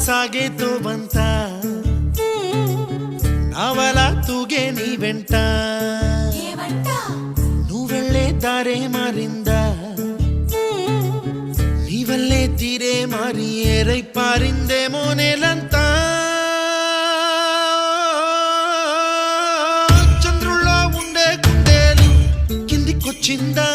సాగేతో బంత నావల తూగే నీ వెంట నువ్వెళ్ళే దారే మారిందా నీ వల్లే తీరే మారి ఏరై పారిందేమో నేలంతా చంద్రుల్లో ఉండే గుండెలు కిందికొచ్చిందా